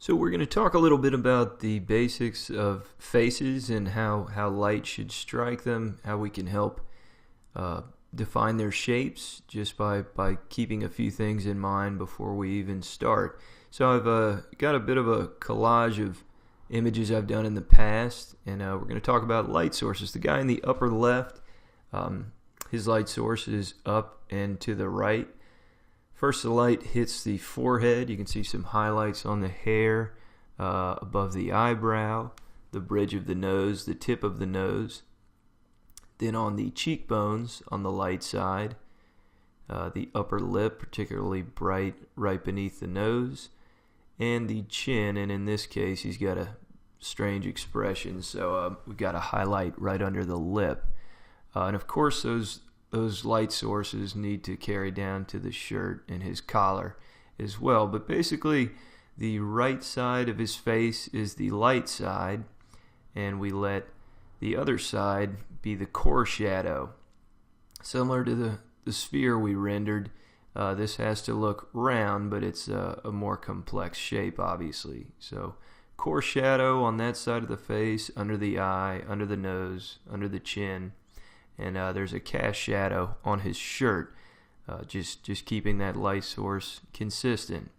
So we're going to talk a little bit about the basics of faces and how light should strike them, how we can help define their shapes just by keeping a few things in mind before we even start. So I've got a bit of a collage of images I've done in the past, and we're going to talk about light sources. The guy in the upper left, his light source is up and to the right. First, the light hits the forehead. You can see some highlights on the hair, above the eyebrow, the bridge of the nose, the tip of the nose. Then on the cheekbones on the light side, the upper lip, particularly bright right beneath the nose, and the chin. And in this case, he's got a strange expression, so we've got a highlight right under the lip. And of course, those light sources need to carry down to the shirt and his collar as well. But basically, the right side of his face is the light side, and we let the other side be the core shadow. Similar to the sphere we rendered, this has to look round, but it's a more complex shape, obviously. So core shadow on that side of the face, under the eye, under the nose, under the chin. And there's a cast shadow on his shirt, just keeping that light source consistent.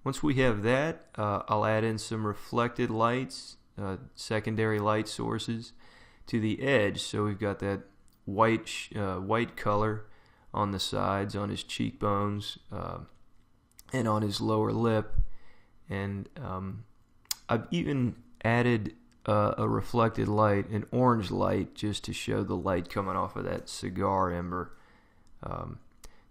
Once we have that, I'll add in some reflected lights, secondary light sources, to the edge. So we've got that white color on the sides, on his cheekbones, and on his lower lip. And I've even added a reflected light, an orange light, just to show the light coming off of that cigar ember.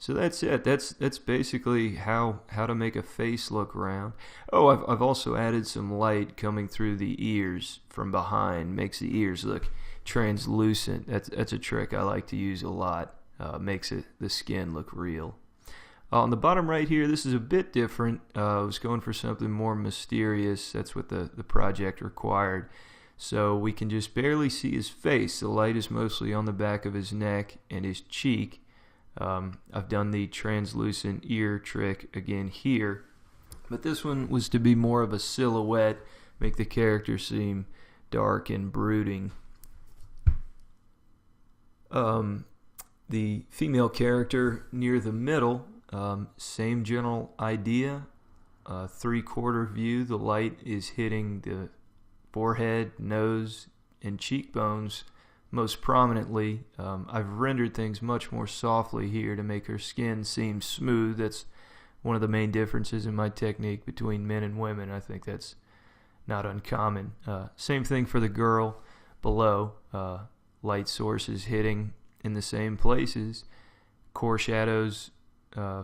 So that's it. That's basically how to make a face look round. Oh, I've also added some light coming through the ears from behind. Makes the ears look translucent. That's a trick I like to use a lot. Makes the skin look real. On the bottom right here, this is a bit different. I was going for something more mysterious. That's what the project required. So we can just barely see his face. The light is mostly on the back of his neck and his cheek. I've done the translucent ear trick again here. But this one was to be more of a silhouette, make the character seem dark and brooding. The female character near the middle, same general idea, 3/4 view. The light is hitting the forehead, nose, and cheekbones most prominently. I've rendered things much more softly here to make her skin seem smooth. That's one of the main differences in my technique between men and women. I think that's not uncommon. Same thing for the girl below. Light sources hitting in the same places. Core shadows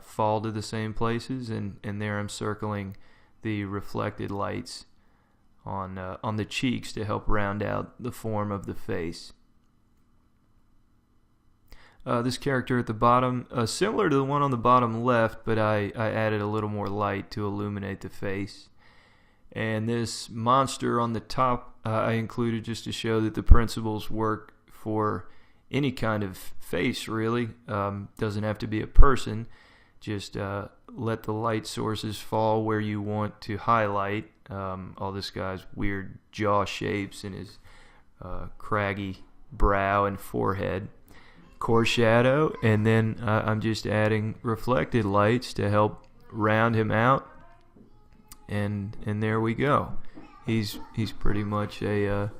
fall to the same places, and there I'm circling the reflected lights on the cheeks to help round out the form of the face. This character at the bottom, similar to the one on the bottom left, but I added a little more light to illuminate the face. And this monster on the top I included just to show that the principles work for any kind of face, really. Doesn't have to be a person. Just let the light sources fall where you want to highlight. All this guy's weird jaw shapes and his craggy brow and forehead. Core shadow, and then I'm just adding reflected lights to help round him out. And there we go. He's pretty much a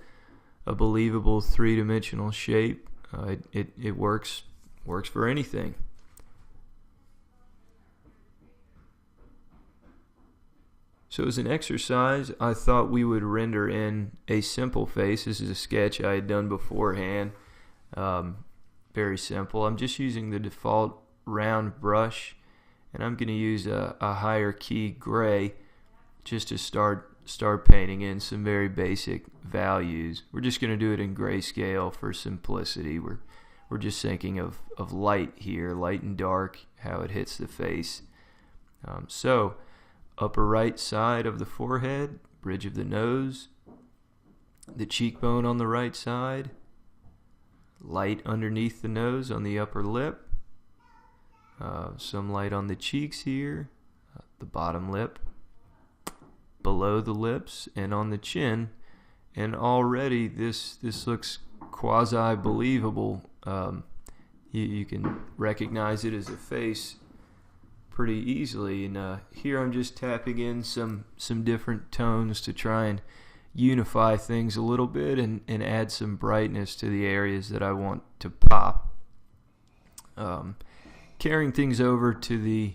believable three-dimensional shape. It works for anything. So as an exercise, I thought we would render in a simple face. This is a sketch I had done beforehand. Very simple. I'm just using the default round brush, and I'm going to use a higher key gray just to start painting in some very basic values. We're just going to do it in grayscale for simplicity. We're just thinking of light here, light and dark, how it hits the face. So upper right side of the forehead, bridge of the nose, the cheekbone on the right side, light underneath the nose on the upper lip, some light on the cheeks here, the bottom lip, below the lips and on the chin, and already this looks quasi-believable. You can recognize it as a face pretty easily, and here I'm just tapping in some different tones to try and unify things a little bit and add some brightness to the areas that I want to pop. Carrying things over to the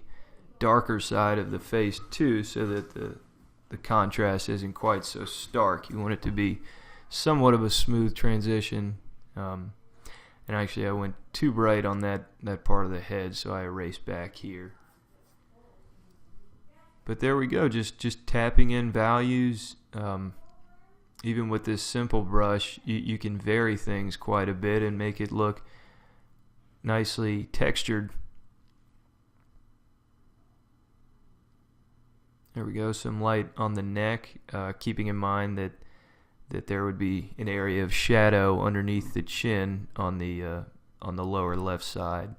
darker side of the face too, so that the contrast isn't quite so stark. You want it to be somewhat of a smooth transition. And actually I went too bright on that part of the head, so I erased back here. But there we go, just tapping in values. Even with this simple brush, you can vary things quite a bit and make it look nicely textured. There we go, some light on the neck, keeping in mind that there would be an area of shadow underneath the chin on the lower left side.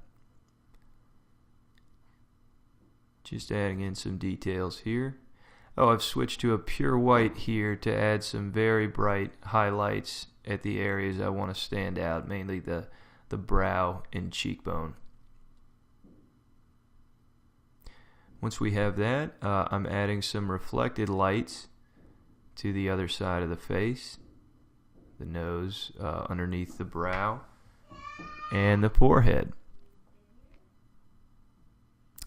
Just adding in some details here. Oh, I've switched to a pure white here to add some very bright highlights at the areas I want to stand out, mainly the brow and cheekbone. Once we have that, I'm adding some reflected lights to the other side of the face, the nose, underneath the brow, and the forehead.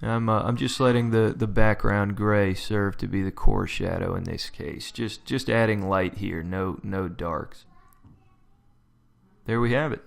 I'm just letting the background gray serve to be the core shadow in this case. Just adding light here, no darks. There we have it.